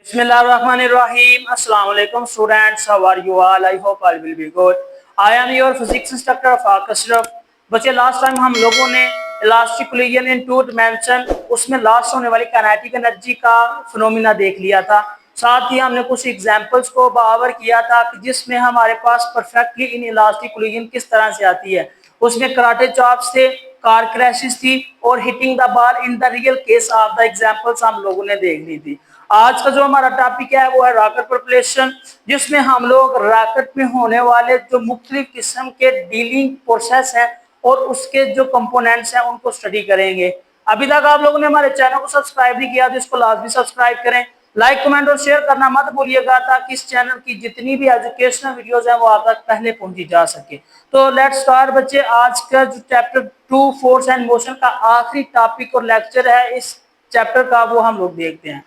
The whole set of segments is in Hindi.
Bismillahirrahmanirrahim. Assalamu alaikum students. How are you all? I hope all will be good. I am your physics instructor Faaq Ashraf. बच्चे लास्ट टाइम हम लोगों ने elastic collision in two dimension उसमें लास्ट होने वाली काइनेटिक एनर्जी का फिनोमिना देख लिया था। साथ ही हमने कुछ एग्जांपल्स को बावर किया था कि जिसमें हमारे पास परफेक्टली इन इलास्टिक कोलिजन किस तरह से आती है। उसमें कराटे चॉप्स थे, कार क्रैशेस थी और hitting the ball in the real case of the examples हम लोगों ने देख ली थी। आज का जो हमारा टॉपिक है वो है रॉकेट प्रोपल्शन, जिसमें हम लोग रॉकेट में होने वाले जो मुख्तलिफ किस्म के डीलिंग प्रोसेस हैं और उसके जो कंपोनेंट्स हैं उनको स्टडी करेंगे। अभी तक आप लोगों ने हमारे चैनल को सब्सक्राइब नहीं किया तो इसको लाजमी सब्सक्राइब करें, लाइक कमेंट और शेयर करना मत भूलिएगा ताकि इस चैनल की जितनी भी एजुकेशनल वीडियोस हैं वो आप तक पहले पहुंची जा सके। तो लेट्स स्टार्ट बच्चे। आज का जो चैप्टर 2 फोर्स एंड मोशन का आखिरी टॉपिक और लेक्चर है इस चैप्टर का, वो हम लोग देखते हैं।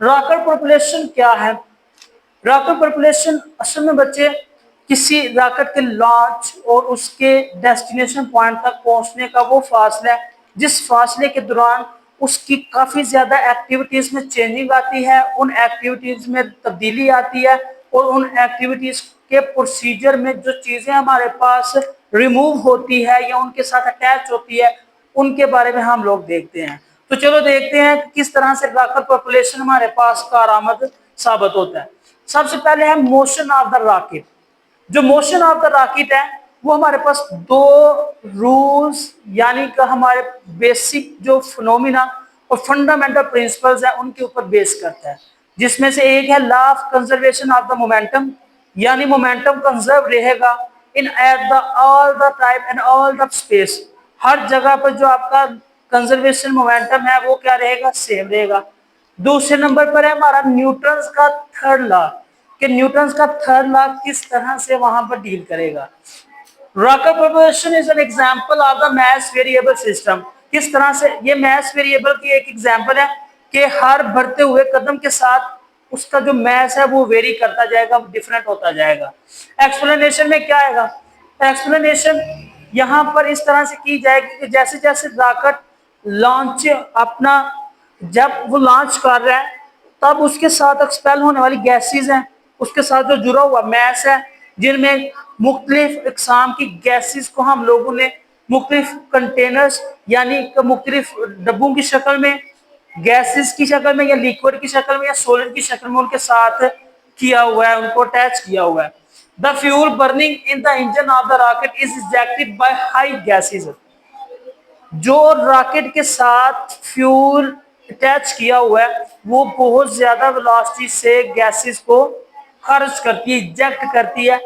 रॉकेट प्रोपल्शन क्या है? रॉकेट प्रोपल्शन असल में बच्चे किसी रॉकेट के लॉन्च और उसके डेस्टिनेशन पॉइंट तक पहुंचने का वो फासला है जिस फासले के दौरान उसकी काफ़ी ज़्यादा एक्टिविटीज़ में चेंजिंग आती है, उन एक्टिविटीज़ में तब्दीली आती है और उन एक्टिविटीज़ के प्रोसीजर में जो चीज़ें हमारे पास रिमूव होती है या उनके साथ अटैच होती है उनके बारे में हम लोग देखते हैं। तो चलो देखते हैं कि किस तरह से रॉकेट प्रोपल्शन हमारे पास कारआमद साबित होता है। सबसे पहले है मोशन ऑफ द रॉकेट। जो मोशन ऑफ द रॉकेट है वो हमारे पास दो रूल्स यानी कि हमारे बेसिक जो फिनोमिना और फंडामेंटल प्रिंसिपल्स हैं उनके ऊपर बेस करता है, जिसमें से एक है law of conservation of the momentum, यानी मोमेंटम कंजर्व रहेगा in at the all the time and all the space. हर जगह पर जो आपका कंजर्वेशन मोमेंटम है वो क्या रहेगा? सेम रहेगा। दूसरे नंबर पर है हमारा न्यूटन्स का थर्ड लॉ, कि न्यूटन्स का थर्ड लॉ किस तरह से वहां पर डील करेगा। Rocket propulsion is an example of the mass variable system. किस तरह से ये मास वेरिएबल की एक एग्जांपल है कि हर बढ़ते हुए कदम के साथ उसका जो मास है वो वेरी करता जाएगा, डिफरेंट होता जाएगा। एक्सप्लेनेशन में क्या आएगा? एक्सप्लेनेशन यहाँ पर इस तरह से की जाएगी कि जैसे जैसे रॉकेट लॉन्च अपना जब वो लॉन्च कर रहा है तब उसके साथ एक्सपेल होने वाली गैसेज हैं, उसके साथ जो जुड़ा हुआ मैस है, जिनमें मुख्तलिफ इकसाम की गैसेज को हम लोगों ने मुख्तलिफ कंटेनर्स यानी मुख्तलिफ डब्बों की शक्ल में, गैसेज की शक्ल में या लिक्विड की शक्ल में या सॉलिड की शक्ल में उनके साथ किया हुआ है, उनको अटैच किया हुआ है। The fuel burning in the engine of the rocket is ejected by high gases. जो रॉकेट के साथ फ्यूल अटैच किया हुआ है वो बहुत ज्यादा वेलोसिटी से गैसेस को खर्च करती है, इजेक्ट करती है।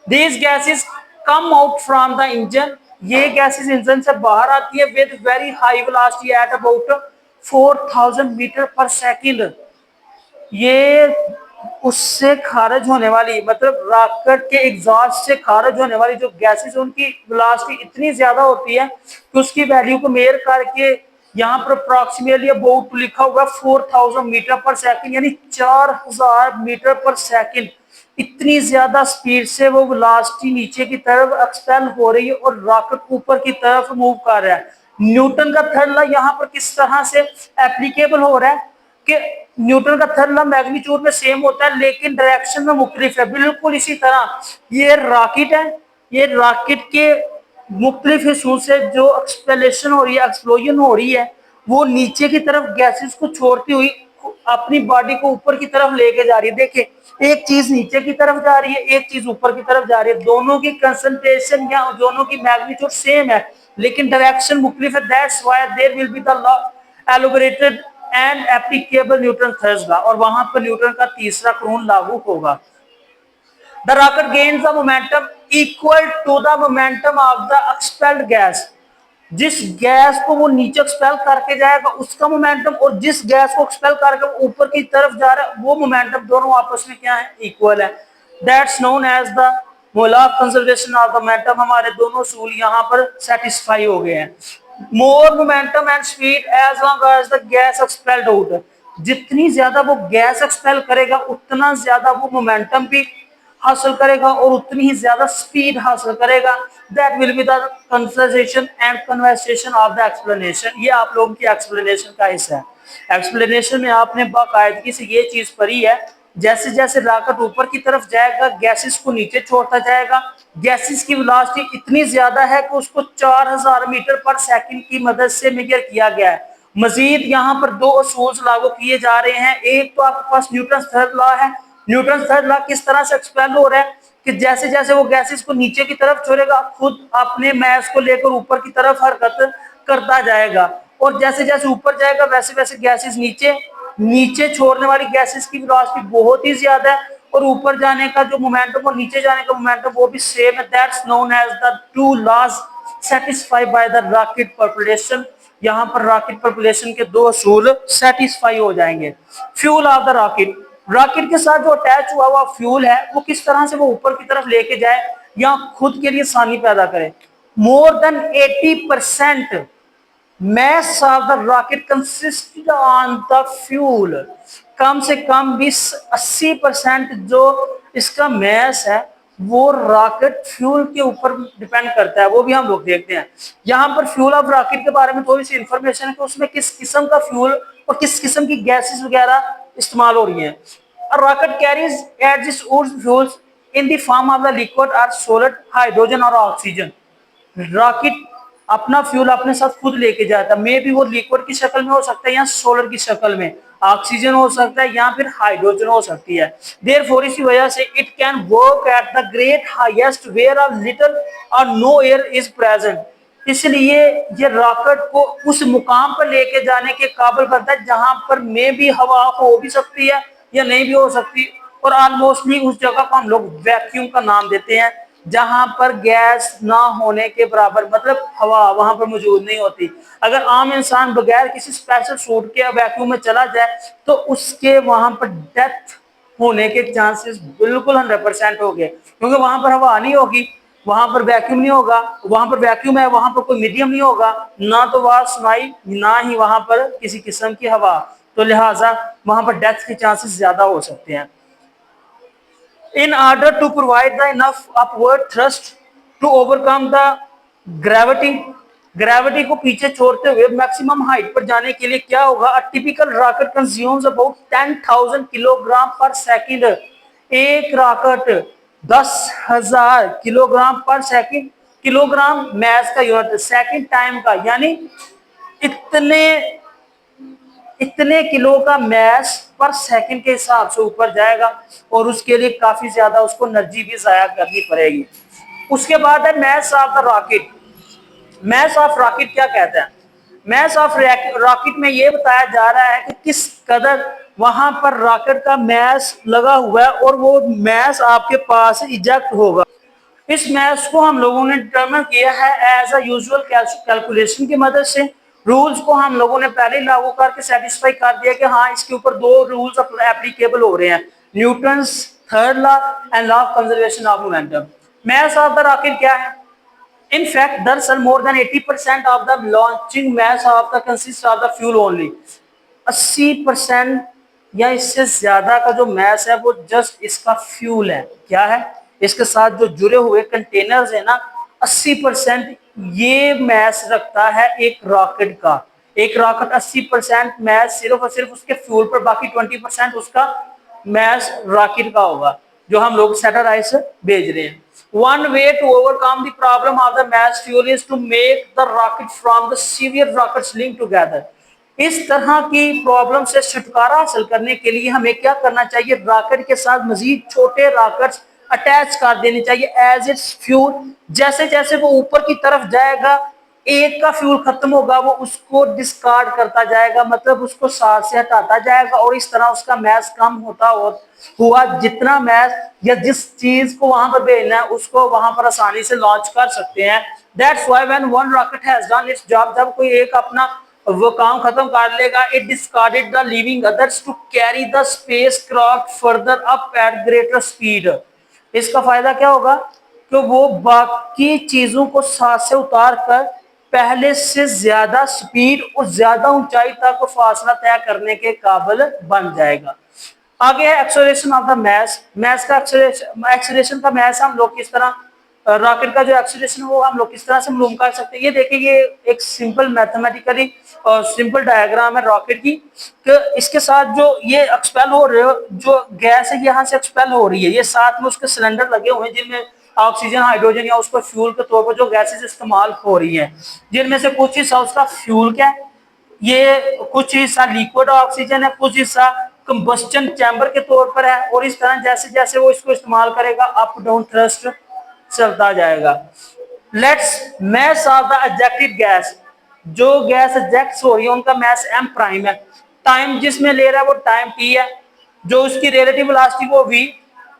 These gases come out from the engine. ये गैसेस इंजन से बाहर आती है with very high velocity at about 4000 metre per second. ये उससे खारिज होने वाली मतलब रॉकेट के एग्जॉस्ट से खारिज होने वाली जो गैसेस उनकी वेलोसिटी इतनी ज्यादा होती है कि उसकी वैल्यू को मेजर करके यहाँ पर अप्रॉक्सीमेटली अबाउट लिखा हुआ 4000 मीटर पर सेकंड, यानी 4000 मीटर पर सेकंड। इतनी ज्यादा स्पीड से वो वेलोसिटी नीचे की तरफ एक्सपेल हो रही है और रॉकेट ऊपर की तरफ मूव कर रहा है। न्यूटन का थर्ड लॉ यहाँ पर किस तरह से एप्लीकेबल हो रहा है कि न्यूटन का थर्ड लॉ मैग्नीट्यूड में सेम होता है लेकिन डायरेक्शन में मुख्तलिफ है। बिल्कुल इसी तरह ये रॉकेट है, ये रॉकेट के मुख्तलिफ हिस्सों से जो एक्सपेलेशन हो रही है, एक्सप्लोजन हो रही है, वो नीचे की तरफ गैसेस को छोड़ती हुई अपनी बॉडी को ऊपर की तरफ लेके जा रही है। देखिए, एक चीज नीचे की तरफ जा रही है, एक चीज ऊपर की तरफ जा रही है। दोनों की कंसंट्रेशन या दोनों की मैग्नीट्यूड सेम है लेकिन डायरेक्शन मुख्तलिफ है। That's why there will be the law elaborated and applicable Newton third law, और वहां पर न्यूटन का तीसरा कानून लागू होगा। The rocket gains the momentum equal to the momentum of the expelled gas। जिस गैस को वो नीचे एक्सपेल करके जाएगा उसका मोमेंटम और जिस गैस को एक्सपेल करके ऊपर की तरफ जा रहा है वो मोमेंटम दोनों आपस में क्या है? इक्वल है। That's known as the law of conservation of the momentum. हमारे दोनों सूल यहाँ पर सेटिस्फाई हो गए हैं। More momentum and speed as long as the gas expelled out. जितनी ज्यादा वो गैस एक्सपेल करेगा उतना ज्यादा वो मोमेंटम भी हासिल करेगा और उतनी ही ज्यादा स्पीड हासिल करेगा। That will be the conversation and conversation of the explanation. ये आप लोगों की एक्सप्लेनेशन का हिस्सा है। एक्सप्लेनेशन में आपने बाकायदगी से ये चीज पढ़ी है, जैसे जैसे रॉकेट ऊपर की तरफ जाएगा गैसेस को नीचे छोड़ता जाएगा। गैसेस की वेलोसिटी इतनी ज्यादा है कि उसको 4000 मीटर पर सेकंड की मदद से मेजर किया गया है। मजीद यहाँ पर दो असूल लागू किए जा रहे हैं। एक तो आपके पास न्यूटन थर्ड लॉ है। न्यूटन थर्ड लॉ किस तरह से एक्सप्लेन हो रहा है कि जैसे जैसे वो गैसेस को नीचे की तरफ छोड़ेगा खुद अपने मास को लेकर ऊपर की तरफ हरकत करता जाएगा, और जैसे जैसे ऊपर जाएगा वैसे वैसे गैसेस नीचे नीचे छोड़ने वाली गैसेस की वेलोसिटी बहुत ही ज्यादा है, और ऊपर जाने का जो मोमेंटम और नीचे जाने का मोमेंटम वो भी सेम है। That's known as the two laws satisfied by the rocket population. यहाँ पर रॉकेट पॉपुलेशन के दो असूल सेटिस्फाई हो जाएंगे। Fuel of the rocket, rocket के साथ जो अटैच हुआ हुआ फ्यूल है वो किस तरह से वो ऊपर की तरफ लेके जाए या खुद के लिए आसानी पैदा करे। More than 80% mass of the rocket consisted on the fuel। कम से कम 20-80% जो इसका मैस है वो रॉकेट फ्यूल के ऊपर डिपेंड करता है, वो भी हम लोग देखते हैं। यहाँ पर फ्यूल ऑफ रॉकेट के बारे में थोड़ी सी इंफॉर्मेशन है कि उसमें किस किस्म का फ्यूल और किस किस्म की गैसेस वगैरह इस्तेमाल हो रही हैं। Rocket carries at this fuels in the form of the liquid और सॉलिड हाइड्रोजन और ऑक्सीजन। रॉकेट अपना फ्यूल अपने साथ खुद लेके जाता है, मे भी वो लिक्विड की शक्ल में हो सकता है या सोलर की शक्ल में, ऑक्सीजन हो सकता है या फिर हाइड्रोजन हो सकती है। देयरफॉर इसी वजह से it can work at the great highest where a little और नो एयर इज प्रेजेंट। इसलिए ये रॉकेट को उस मुकाम पर लेके जाने के काबिल करता है जहां पर मे भी हवा हो भी सकती है या नहीं भी हो सकती, और ऑलमोस्टली उस जगह को हम लोग वैक्यूम का नाम देते हैं जहां पर गैस ना होने के बराबर, मतलब हवा वहां पर मौजूद नहीं होती। अगर आम इंसान बगैर किसी स्पेशल सूट के वैक्यूम में चला जाए तो उसके वहां पर डेथ होने के चांसेस बिल्कुल 100% हो गए, क्योंकि वहां पर हवा नहीं होगी, वहां पर वैक्यूम नहीं होगा। वहां पर वैक्यूम है, वहां पर कोई मीडियम नहीं होगा, ना तो वहां सुनाई ना ही वहां पर किसी किस्म की हवा, तो लिहाजा वहां पर डेथ के चांसेस ज्यादा हो सकते हैं। In order to provide the enough upward thrust to overcome the gravity, gravity को पीछे छोड़ते हुए मैक्सिमम हाइट पर जाने के लिए क्या होगा। A typical rocket consumes about 10,000 kilogram पर सेकंड। एक रॉकेट 10,000 किलोग्राम पर सेकंड, किलोग्राम मैस का यूनिट, सेकंड टाइम का, यानी इतने इतने किलो का मैस पर सेकंड के हिसाब से ऊपर जाएगा, और उसके लिए काफी ज्यादा उसको एनर्जी भी जाया करनी पड़ेगी। उसके बाद है mess of the rocket. Mass of rocket क्या कहते हैं? मैस ऑफ रॉकेट में ये बताया जा रहा है कि किस कदर वहां पर रॉकेट का मैस लगा हुआ है और वो मैस आपके पास इजेक्ट होगा। इस मैथ्स को हम लोगों ने डिटरमिन किया है एज अ यूजुअल कैलकुलेशन की मदद से। रूल्स को हम लोगों ने पहले लागू करके सेटिस्फाई कर दिया कि हाँ इसके ऊपर दो रूल्स एप्लीकेबल हो रहे हैं, Newton's third law and law of conservation of momentum. Math of the rocket क्या है? In fact, दरअसल more than 80% of the launching mass of the consists of the fuel only। 80% या इससे ज्यादा का जो मैस है वो जस्ट इसका फ्यूल है। क्या है? इसके साथ जो जुड़े हुए कंटेनर्स है ना, 80% ये मैस रखता है एक रॉकेट का। एक रॉकेट 80% मैस सिर्फ और सिर्फ उसके फ्यूल पर, बाकी 20% उसका मैस रॉकेट का होगा जो हम लोग सैटेलाइट से भेज रहे हैं। One way to overcome the problem of the mass fuel is to make the rocket from the severe rockets linked together। इस तरह की प्रॉब्लम से छुटकारा हासिल करने के लिए हमें क्या करना चाहिए? रॉकेट के साथ मजीद छोटे रॉकेट्स अटैच कर देने चाहिए एज इट्स फ्यूल। जैसे जैसे वो ऊपर की तरफ जाएगा एक का फ्यूल खत्म होगा वो उसको डिस्कार्ड करता जाएगा, मतलब उसको साथ से हटाता जाएगा, और इस तरह उसका मैस कम होता हुआ जितना मैस या जिस चीज को वहां पर भेजना है उसको वहां पर आसानी से लॉन्च कर सकते हैं। That's why when one rocket has done its job, जब कोई एक अपना वो काम खत्म कर लेगा, it discarded the living others to carry the spacecraft further up at greater speed. इसका फायदा क्या होगा कि वो बाकी चीजों को साथ से उतार कर पहले से ज्यादा स्पीड और ज्यादा ऊंचाई तक फासला तय करने के काबिल बन जाएगा। आगे है acceleration of the mass. Mass का एक्सेलरेशन का मैस हम लोग किस तरह, रॉकेट का जो एक्सेलरेशन है वो हम लोग किस तरह से मालूम कर सकते हैं। ये देखिए, ये एक सिंपल मैथमेटिकली और सिंपल डायग्राम है रॉकेट की, कि इसके साथ जो ये एक्सपेल हो रहे हो, जो गैस है यहाँ से एक्सपेल हो रही है, ये साथ में उसके सिलेंडर लगे हुए हैं जिनमें ऑक्सीजन, हाइड्रोजन या उसको फ्यूल के तौर पर जो गैसेज इस्तेमाल हो रही है, जिनमें से कुछ हिस्सा उसका फ्यूल क्या है, ये कुछ हिस्सा लिक्विड ऑक्सीजन है, कुछ हिस्सा कंबस्टन चैम्बर के तौर पर है, और इस तरह जैसे जैसे वो इसको इस्तेमाल करेगा अप डाउन थ्रस्ट चलता जाएगा। Let's mass of the ejected gas, जो गैस एजेक्ट हो रही है उनका मैस एम प्राइम है। टाइम जिसमें ले रहा है वो टाइम टी है, जो उसकी रिलेटिव वेलोसिटी वो वी,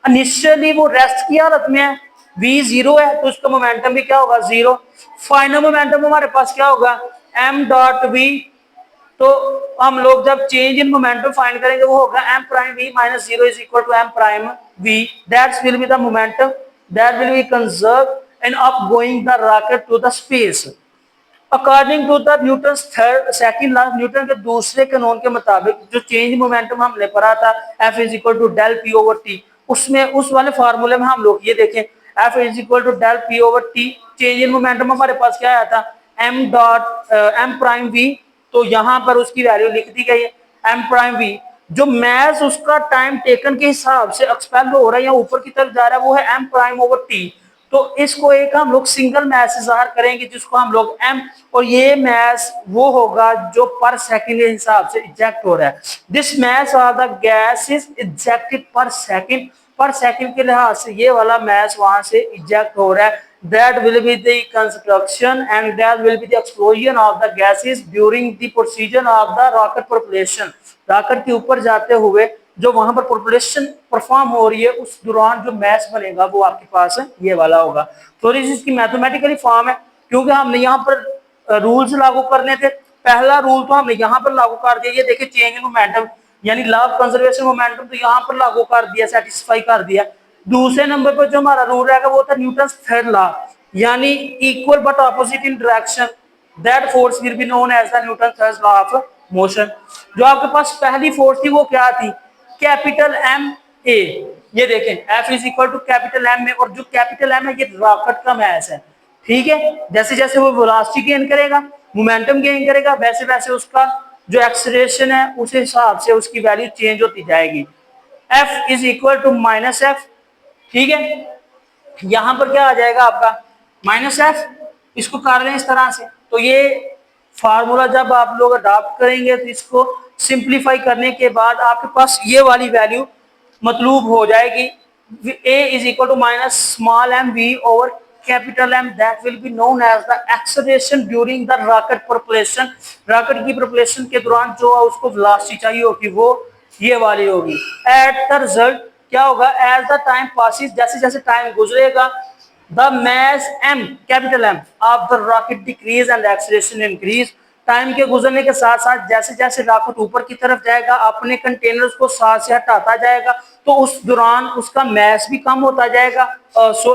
इनिशियली वो रेस्ट की हालत में है, v जीरो है तो उसका मोमेंटम भी क्या होगा, जीरो। फाइनल मोमेंटम हमारे पास क्या होगा, m डॉट v। तो हम लोग जब चेंज इन मोमेंटम फाइंड करेंगे वो होगा m prime v minus zero is equal to m prime v। That's will be the momentum that will be conserve in up going the rocket to the space. According to the Newton third second law, Newton के दूसरे कानून के मुताबिक जो चेंज मोमेंटम हमने पढ़ा था F is equal to del p over t, उसमें उस वाले फार्मूले में हम लोग ये देखें F is equal to del p over t, change in momentum हमारे पास क्या आया था, m dot m prime v। तो यहाँ पर उसकी वैल्यू लिख दी गई है m प्राइम v। जो मैस उसका टाइम टेकन के हिसाब से एक्सपेल हो रहा है या ऊपर की तरफ जा रहा है वो है m प्राइम ओवर टी। तो इसको एक हम लोग सिंगल मैस ज़ाहिर करेंगे जिसको हम लोग m, और ये मैस वो होगा जो पर सेकंड के हिसाब से इजेक्ट हो रहा है। This mess of the gas is ejected पर सेकंड, पर सेकंड के लिहाज से ये वाला मैस वहां से इजेक्ट हो रहा है। That will be the construction and that will be the explosion of the gases during the procedure of the rocket propulsion। Rocket के ऊपर जाते हुए जो वहां पर प्रोपल्शन परफॉर्म हो रही है उस दौरान जो मैस बनेगा वो आपके पास है ये वाला होगा। थोड़ी सी इसकी मैथमेटिकली फॉर्म है, क्योंकि हमने यहाँ पर रूल्स लागू करने थे। पहला रूल तो हमने यहाँ पर लागू कर दिया, ये देखिए चेंज इन मोमेंटम यानी लॉ ऑफ कंजर्वेशन मोमेंटम, तो यहाँ पर लागू कर दिया, सेटिस्फाई कर दिया। दूसरे नंबर पर जो हमारा रूल रहेगा वो था न्यूटन थर्ड लॉ, यानी equal but opposite in direction, that force will be known as the Newton third law of motion. जो आपके पास पहली फोर्स थी वो क्या थी, कैपिटल एम ए। ये देखें F is equal to capital M A, और जो कैपिटल एम है ये रॉकेट का मैस है, ठीक है। जैसे जैसे वो वेलोसिटी गेन करेगा, मोमेंटम गेन करेगा, वैसे वैसे उसका जो एक्सेलरेशन है उस हिसाब से उसकी वैल्यू चेंज होती जाएगी। F is equal to minus F, ठीक है। यहां पर क्या आ जाएगा आपका माइनस एफ, इसको कर लें इस तरह से। तो ये फार्मूला जब आप लोग अडॉप्ट करेंगे तो इसको सिंप्लीफाई करने के बाद आपके पास ये वाली वैल्यू मतलूब हो जाएगी, a is equal to minus small m v over capital M, that will be known as the acceleration during the rocket propulsion. Rocket की प्रोपल्शन के दौरान जो उसको वेलोसिटी चाहिए होगी वो ये वाली होगी। एट द रिजल्ट क्या होगा, एज द टाइम पासिस, जैसे जैसे टाइम गुजरेगा, द मैस m कैपिटल M of the rocket decrease and acceleration increase. Time के गुजरने के साथ साथ जैसे जैसे रॉकेट ऊपर की तरफ जाएगा अपने कंटेनर्स को साथ से हटाता जाएगा, तो उस दौरान उसका मैस भी कम होता जाएगा।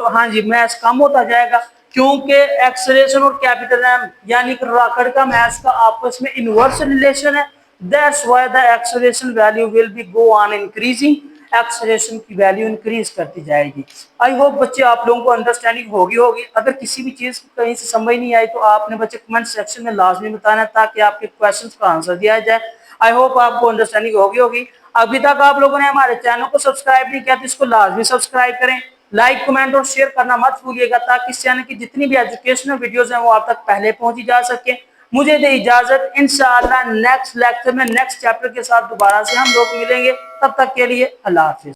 हाँ जी, मैस कम होता जाएगा, क्योंकि एक्सेलरेशन और कैपिटल M यानी कि रॉकेट का मैस का आपस में इनवर्स रिलेशन है। That's why the acceleration value will be go on increasing, acceleration की वैल्यू इंक्रीज करती जाएगी। आई होप बच्चे आप लोगों को अंडरस्टैंडिंग होगी। अगर किसी भी चीज कहीं से समझ नहीं आई तो आपने बच्चे कमेंट सेक्शन में लाजमी बताना ताकि आपके क्वेश्चंस का आंसर दिया जाए। आई होप आपको अंडरस्टैंडिंग होगी। अभी तक आप लोगों ने हमारे चैनल को सब्सक्राइब नहीं किया तो इसको लाजमी सब्सक्राइब करें, लाइक कमेंट और शेयर करना मत भूलिएगा ताकि इस चैनल की जितनी भी एजुकेशनल वीडियोस हैं वो आप तक पहले पहुंची जा सके। मुझे दे इजाजत, इंशाअल्लाह नेक्स्ट लेक्चर में नेक्स्ट चैप्टर के साथ दोबारा से हम लोग मिलेंगे। तब तक के लिए अल्लाह हाफिज।